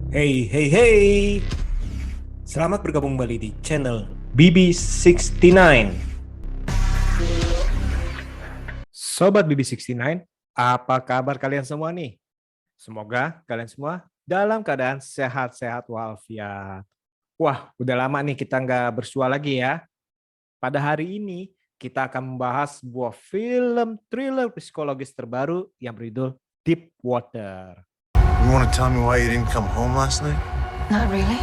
Hey, hey, hey. Selamat bergabung kembali di channel BB69. Sobat BB69, apa kabar kalian semua nih? Semoga kalian semua dalam keadaan sehat-sehat walafiat. Wah, udah lama nih kita nggak bersua lagi ya. Pada hari ini, kita akan membahas sebuah film thriller psikologis terbaru yang berjudul Deep Water. You want to tell me why you didn't come home last night? Not really.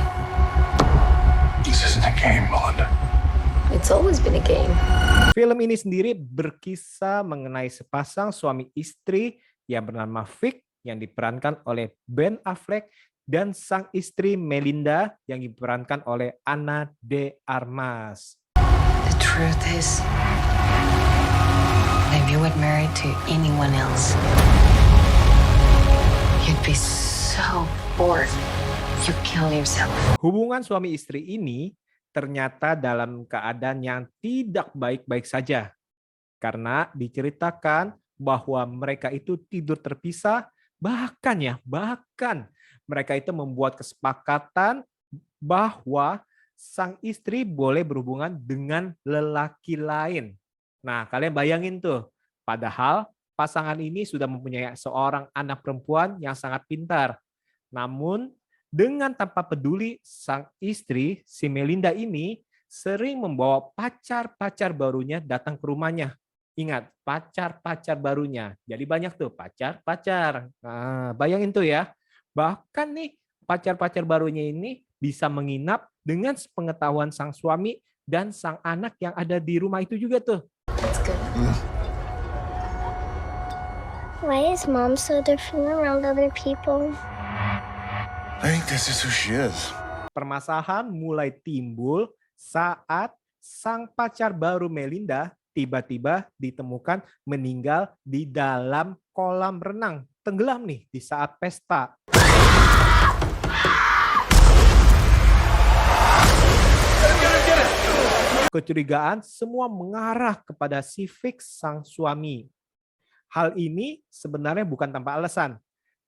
This isn't a game, Melinda. It's always been a game. Film ini sendiri berkisah mengenai sepasang suami istri yang bernama Vic yang diperankan oleh Ben Affleck dan sang istri Melinda yang diperankan oleh Ana de Armas. The truth is, if you were married to anyone else, you'd be so bored. You'd kill yourself. Hubungan suami istri ini ternyata dalam keadaan yang tidak baik-baik saja. Karena diceritakan bahwa mereka itu tidur terpisah, bahkan mereka itu membuat kesepakatan bahwa sang istri boleh berhubungan dengan lelaki lain. Nah, kalian bayangin tuh, padahal pasangan ini sudah mempunyai seorang anak perempuan yang sangat pintar. Namun, dengan tanpa peduli, sang istri, si Melinda ini, sering membawa pacar-pacar barunya datang ke rumahnya. Ingat, pacar-pacar barunya. Jadi banyak tuh pacar-pacar. Nah, bayangin tuh ya. Bahkan nih, pacar-pacar barunya ini bisa menginap dengan sepengetahuan sang suami dan sang anak yang ada di rumah itu juga tuh. That's good. Why is mom so different around other people? I think this is who she is. Permasalahan mulai timbul saat sang pacar baru Melinda tiba-tiba ditemukan meninggal di dalam kolam renang. Tenggelam nih di saat pesta. Kecurigaan semua mengarah kepada si Fix sang suami. Hal ini sebenarnya bukan tanpa alasan.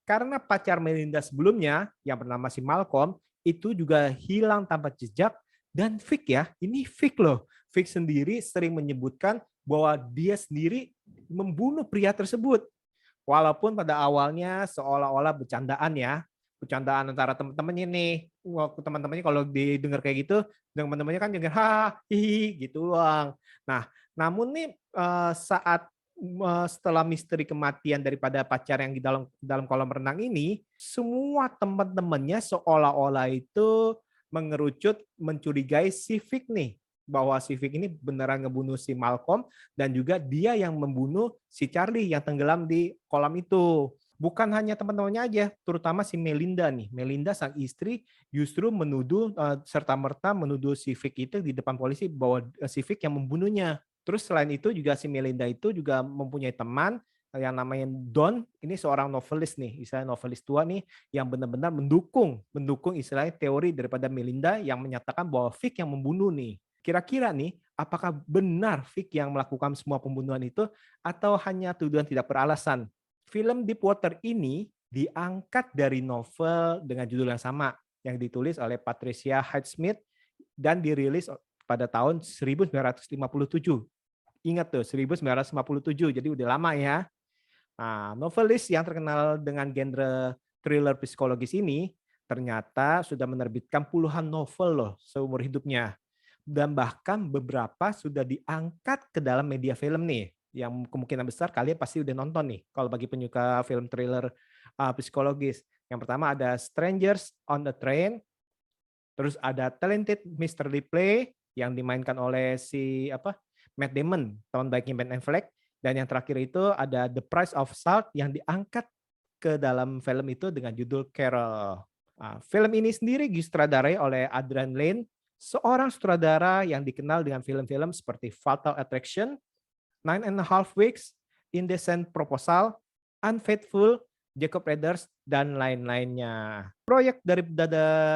Karena pacar Melinda sebelumnya yang bernama si Malcolm itu juga hilang tanpa jejak dan Vic ya, ini Vic loh. Vic sendiri sering menyebutkan bahwa dia sendiri membunuh pria tersebut. Walaupun pada awalnya seolah-olah bercandaan ya, bercandaan antara teman-temannya nih. Waktu teman-temannya kalau didengar kayak gitu, teman-temannya kan dengar ha hihi gitu doang. Nah, namun nih saat setelah misteri kematian daripada pacar yang di dalam kolam renang ini, semua teman-temannya seolah-olah itu mengerucut mencurigai si Vic nih, bahwa si Vic ini beneran ngebunuh si Malcolm dan juga dia yang membunuh si Charlie yang tenggelam di kolam itu. Bukan hanya teman-temannya aja, terutama si Melinda nih. Melinda sang istri justru menuduh serta-merta menuduh si Vic itu di depan polisi bahwa si Vic yang membunuhnya. Terus selain itu juga si Melinda itu juga mempunyai teman yang namanya Don, ini seorang novelis nih, istilahnya novelis tua nih, yang benar-benar mendukung istilahnya teori daripada Melinda yang menyatakan bahwa Vic yang membunuh nih. Kira-kira nih, apakah benar Vic yang melakukan semua pembunuhan itu atau hanya tuduhan tidak beralasan? Film Deepwater ini diangkat dari novel dengan judul yang sama yang ditulis oleh Patricia Highsmith dan dirilis pada tahun 1957. Ingat tuh, 1957, jadi udah lama ya. Nah, novelis yang terkenal dengan genre thriller psikologis ini ternyata sudah menerbitkan puluhan novel loh seumur hidupnya. Dan bahkan beberapa sudah diangkat ke dalam media film nih, yang kemungkinan besar kalian pasti udah nonton nih, kalau bagi penyuka film thriller psikologis. Yang pertama ada Strangers on the Train, terus ada Talented Mr. Ripley yang dimainkan oleh si Matt Damon, tahun baiknya Ben Affleck, dan yang terakhir itu ada The Price of Salt yang diangkat ke dalam film itu dengan judul Carol. Nah, film ini sendiri disutradarai oleh Adrian Lyne, seorang sutradara yang dikenal dengan film-film seperti Fatal Attraction, 9.5 Weeks, Indecent Proposal, Unfaithful, Jacob Raiders, dan lain-lainnya. Proyek dari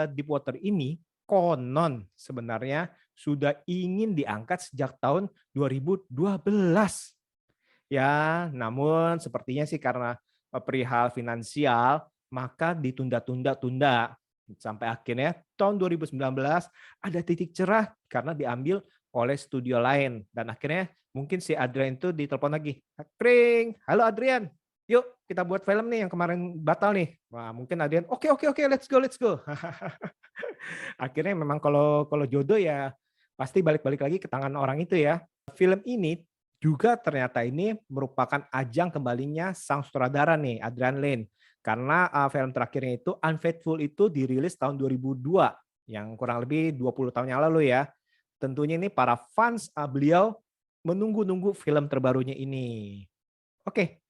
Deepwater ini konon sebenarnya sudah ingin diangkat sejak tahun 2012. Ya, namun sepertinya sih karena perihal finansial, maka ditunda-tunda. Sampai akhirnya tahun 2019 ada titik cerah karena diambil oleh studio lain. Dan akhirnya mungkin si Adrian itu ditelepon lagi. Kring, halo Adrian, yuk kita buat film nih yang kemarin batal nih. Wah, mungkin Adrian, oke, let's go, let's go. Akhirnya memang kalau kalau jodoh ya pasti balik-balik lagi ke tangan orang itu ya. Film ini juga ternyata ini merupakan ajang kembalinya sang sutradara nih, Adrian Lyne. Karena film terakhirnya itu Unfaithful itu dirilis tahun 2002, yang kurang lebih 20 tahun yang lalu ya. Tentunya ini para fans beliau menunggu-nunggu film terbarunya ini. Oke,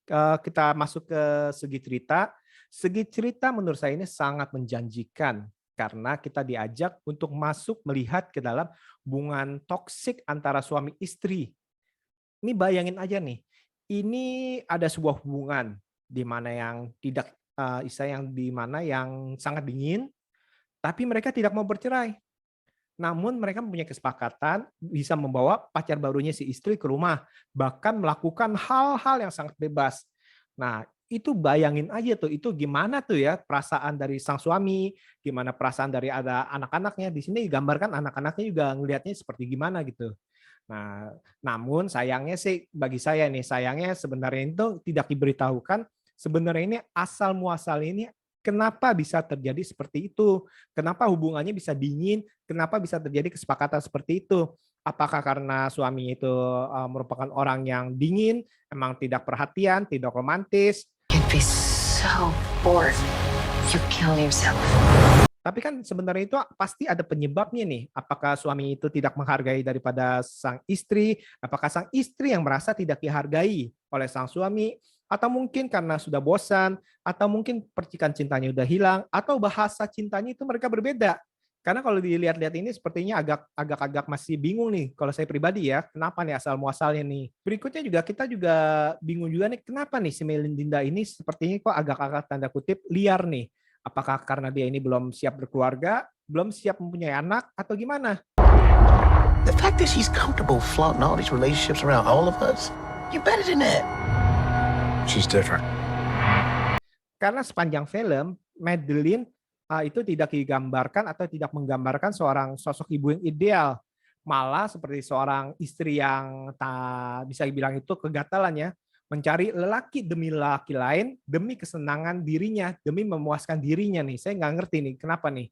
kita masuk ke segi cerita. Segi cerita menurut saya ini sangat menjanjikan karena kita diajak untuk masuk melihat ke dalam hubungan toksik antara suami istri. Ini bayangin aja nih, ini ada sebuah hubungan di mana yang tidak yang di mana yang sangat dingin, tapi mereka tidak mau bercerai. Namun mereka mempunyai kesepakatan bisa membawa pacar barunya si istri ke rumah, bahkan melakukan hal-hal yang sangat bebas. Nah, itu bayangin aja tuh, itu gimana tuh ya perasaan dari sang suami, gimana perasaan dari ada anak-anaknya. Di sini digambarkan anak-anaknya juga ngelihatnya seperti gimana gitu. Nah, namun sayangnya sih bagi saya nih, sayangnya sebenarnya itu tidak diberitahukan sebenarnya ini asal muasal ini kenapa bisa terjadi seperti itu? Kenapa hubungannya bisa dingin? Kenapa bisa terjadi kesepakatan seperti itu? Apakah karena suami itu merupakan orang yang dingin, emang tidak perhatian, tidak romantis? You'd be so bored. You kill yourself. Tapi kan sebenarnya itu pasti ada penyebabnya nih. Apakah suami itu tidak menghargai daripada sang istri? Apakah sang istri yang merasa tidak dihargai oleh sang suami? Atau mungkin karena sudah bosan? Atau mungkin percikan cintanya udah hilang? Atau bahasa cintanya itu mereka berbeda? Karena kalau dilihat-lihat ini sepertinya agak masih bingung nih. Kalau saya pribadi ya, kenapa nih asal muasalnya nih? Berikutnya juga kita juga bingung juga nih, kenapa nih si Melinda ini sepertinya kok agak tanda kutip liar nih? Apakah karena dia ini belum siap berkeluarga, belum siap mempunyai anak, atau gimana? The fact that she's comfortable flaunting all these relationships around all of us, you're better than that. She's different. Karena sepanjang film, Madeline itu tidak digambarkan atau tidak menggambarkan seorang sosok ibu yang ideal. Malah seperti seorang istri yang tak bisa dibilang itu kegatalan ya, mencari lelaki demi lelaki lain, demi kesenangan dirinya, demi memuaskan dirinya nih. Saya nggak ngerti nih, kenapa nih?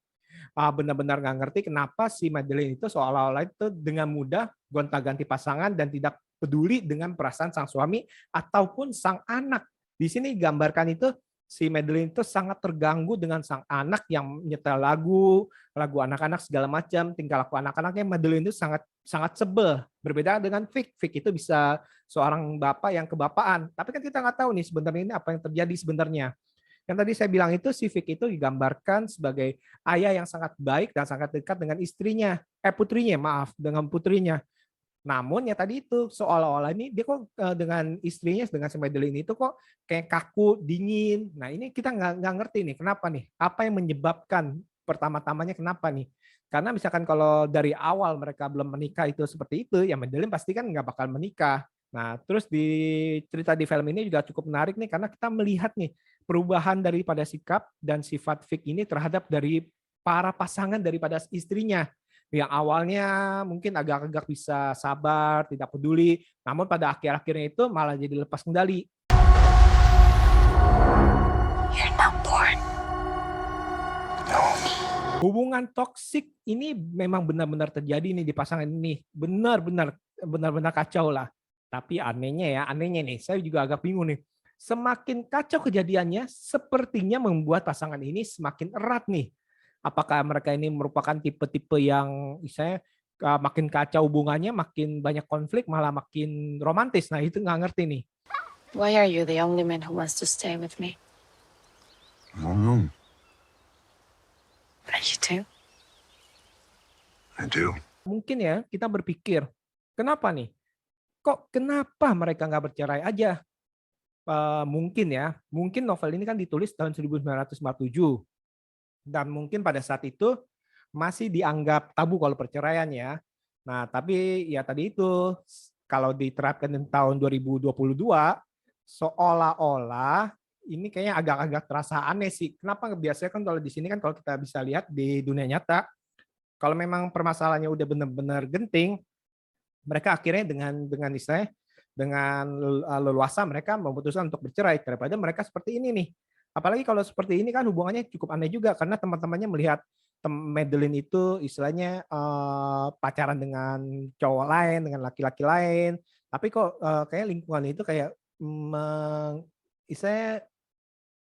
Benar-benar nggak ngerti kenapa si Madeline itu seolah-olah itu dengan mudah gonta-ganti pasangan dan tidak peduli dengan perasaan sang suami ataupun sang anak. Di sini gambarkan itu si Madeline itu sangat terganggu dengan sang anak yang nyetel lagu anak-anak segala macam, tingkah laku anak-anaknya. Madeline itu sangat sebel. Berbeda dengan Vic. Vic itu bisa seorang bapak yang kebapaan. Tapi kan kita nggak tahu nih sebenarnya ini apa yang terjadi sebenarnya. Yang tadi saya bilang itu si Vic itu digambarkan sebagai ayah yang sangat baik dan sangat dekat dengan istrinya, dengan putrinya. Namun ya tadi itu seolah-olah ini dia kok dengan istrinya, dengan si Madeline itu kok kayak kaku, dingin. Nah ini kita nggak ngerti nih kenapa nih? Apa yang menyebabkan pertama-tamanya kenapa nih? Karena misalkan kalau dari awal mereka belum menikah itu seperti itu, ya Madeline pasti kan nggak bakal menikah. Nah terus di cerita di film ini juga cukup menarik nih karena kita melihat nih perubahan daripada sikap dan sifat Vic ini terhadap dari para pasangan daripada istrinya. Yang awalnya mungkin agak-agak bisa sabar, tidak peduli, namun pada akhir-akhirnya itu malah jadi lepas kendali. You're not bored. Hubungan toksik ini memang benar-benar terjadi nih di pasangan ini. Benar-benar kacau lah. Tapi anehnya nih, saya juga agak bingung nih. Semakin kacau kejadiannya, sepertinya membuat pasangan ini semakin erat nih. Apakah mereka ini merupakan tipe-tipe yang misalnya makin kacau hubungannya, makin banyak konflik, malah makin romantis. Nah itu nggak ngerti nih. Why are you the only man who wants to stay with me? I don't know. Are you too? I do. Mungkin ya kita berpikir, kenapa nih? Kenapa mereka nggak bercerai aja? Mungkin novel ini kan ditulis tahun 1947. Dan mungkin pada saat itu masih dianggap tabu kalau perceraian ya. Nah, tapi ya tadi itu kalau diterapkan di tahun 2022 seolah-olah ini kayaknya agak-agak terasa aneh sih. Kenapa? Biasanya kan kalau di sini kan kalau kita bisa lihat di dunia nyata, kalau memang permasalahannya udah benar-benar genting, mereka akhirnya dengan istilahnya dengan leluasa mereka memutuskan untuk bercerai daripada mereka seperti ini nih. Apalagi kalau seperti ini kan hubungannya cukup aneh juga karena teman-temannya melihat Madeline itu istilahnya pacaran dengan cowok lain, dengan laki-laki lain. Tapi kok kayak lingkungan itu kayak istilahnya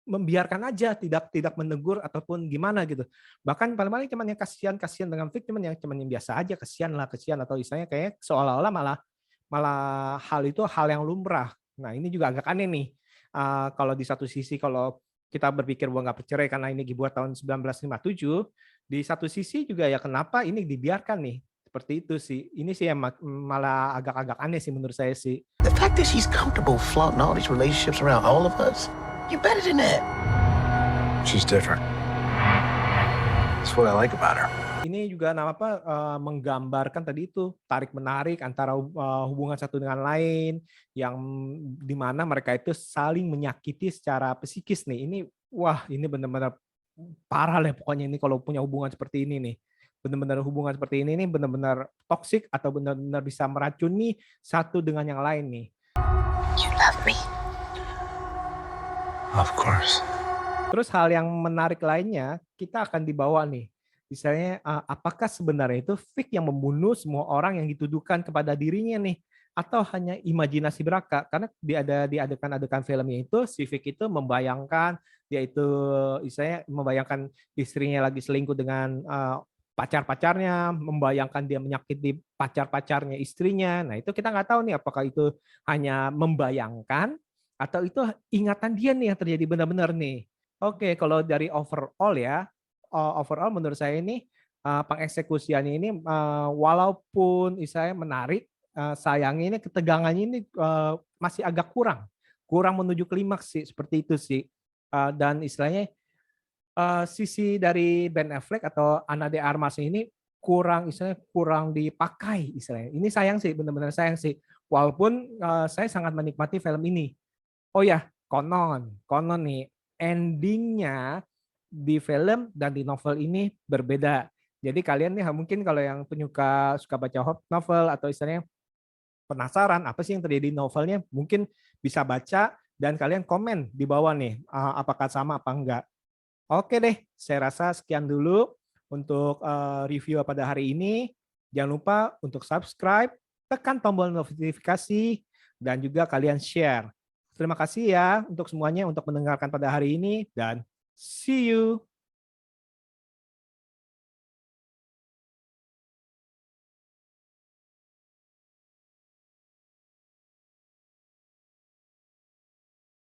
membiarkan aja, tidak menegur ataupun gimana gitu. Bahkan paling-paling cuman yang kasihan dengan Vic cuman yang biasa aja, kasihan atau istilahnya kayak seolah-olah malah malah hal itu hal yang lumrah. Nah, ini juga agak aneh nih. Kalau di satu sisi kalau kita berpikir bahwa nggak bercerai karena ini dibuat tahun 1957, di satu sisi juga ya kenapa ini dibiarkan nih. Seperti itu sih. Ini sih yang malah agak-agak aneh sih menurut saya sih. The fact that she's comfortable flaunting all these relationships around all of us, you're better than that. She's different. That's what I like about her. Ini juga menggambarkan tadi itu tarik-menarik antara hubungan satu dengan lain yang dimana mereka itu saling menyakiti secara psikis nih. Ini ini benar-benar parah lah pokoknya ini kalau punya hubungan seperti ini nih. Benar-benar hubungan seperti ini nih benar-benar toksik atau benar-benar bisa meracuni satu dengan yang lain nih. You love me. Of course. Terus hal yang menarik lainnya kita akan dibawa nih. Misalnya apakah sebenarnya itu Vic yang membunuh semua orang yang dituduhkan kepada dirinya nih atau hanya imajinasi belaka? Karena di adegan-adegan filmnya itu si Vic itu membayangkan dia itu istilahnya membayangkan istrinya lagi selingkuh dengan pacar-pacarnya, membayangkan dia menyakiti pacar-pacarnya istrinya. Nah, itu kita nggak tahu nih apakah itu hanya membayangkan atau itu ingatan dia nih yang terjadi benar-benar nih. Oke, kalau dari overall menurut saya ini pengeksekusiannya ini walaupun istilahnya menarik, sayangnya ini ketegangannya ini masih agak kurang menuju klimaks sih seperti itu sih. Dan istilahnya sisi dari Ben Affleck atau Ana de Armas ini kurang dipakai istilahnya. Ini sayang sih, benar-benar sayang sih. Walaupun saya sangat menikmati film ini. Oh ya, konon nih endingnya di film dan di novel ini berbeda. Jadi kalian nih mungkin kalau yang suka baca novel atau istilahnya penasaran apa sih yang terjadi di novelnya, mungkin bisa baca dan kalian komen di bawah nih apakah sama apa enggak. Oke deh, saya rasa sekian dulu untuk review pada hari ini. Jangan lupa untuk subscribe, tekan tombol notifikasi, dan juga kalian share. Terima kasih ya untuk semuanya untuk mendengarkan pada hari ini dan see you.